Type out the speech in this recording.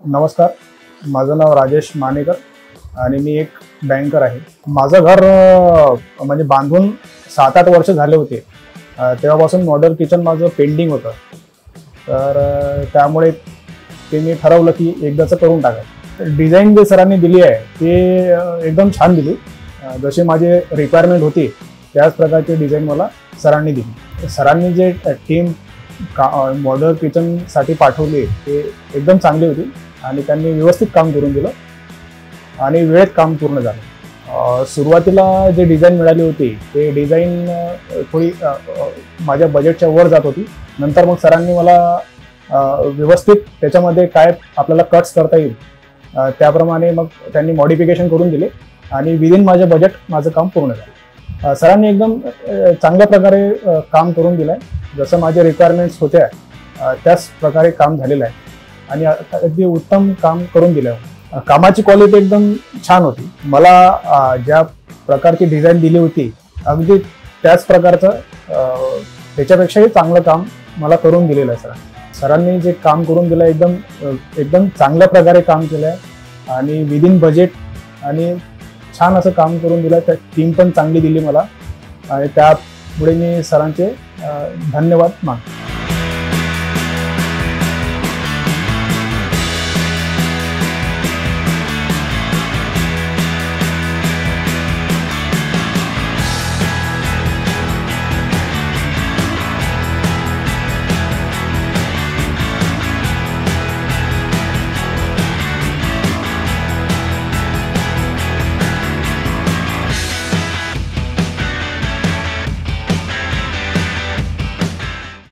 नमस्कार, माझं नाव राजेश मानेकर आणि मी एक बँकर आहे. माझं घर म्हणजे बांधून 7-8 वर्ष झाले होते. तेव्हापासून मॉडेल किचन माझं पेंडिंग होतं. तर त्यामुळे ते मी ठरवलं की एकदाचं करून टाकायचं. डिझाईन जे सरांनी दिली आहे ते एकदम छान दिली. जशी माझी रिक्वायरमेंट होती त्याच प्रकारची डिझाईन मला सरांनी दिली. सरांनी जे टीम मॉडेल किचनसाठी पाठवली ते एकदम चांगली होती आणि त्यांनी व्यवस्थित काम करून दिलं आणि वेळेत काम पूर्ण झालं. सुरुवातीला जे डिझाईन मिळाली होती ते डिझाईन थोडी माझ्या बजेटच्या वर जात होती. नंतर मग सरांनी मला व्यवस्थित त्याच्यामध्ये काय आपल्याला कट्स करता येईल त्याप्रमाणे मग त्यांनी मॉडिफिकेशन करून दिले आणि विदिन माझं काम पूर्ण झालं. सरांनी एकदम चांगल्या प्रकारे काम करून दिलं आहे. जसं माझ्या रिक्वायरमेंट्स होत्या त्याच प्रकारे काम झालेलं आहे आणि अगदी उत्तम काम करून दिलं आहे. कामाची क्वालिटी एकदम छान होती. मला ज्या प्रकारची डिझाईन दिली होती अगदी त्याच प्रकारचं त्याच्यापेक्षाही चांगलं काम मला करून दिलेलं आहे. सरांनी जे काम करून दिलं एकदम चांगल्या प्रकारे काम केलं आहे आणि विदिन बजेट आणि छान असं काम करून दिलं. त्या टीम पण चांगली दिली मला आणि त्यामुळे मी सरांचे धन्यवाद मानतो.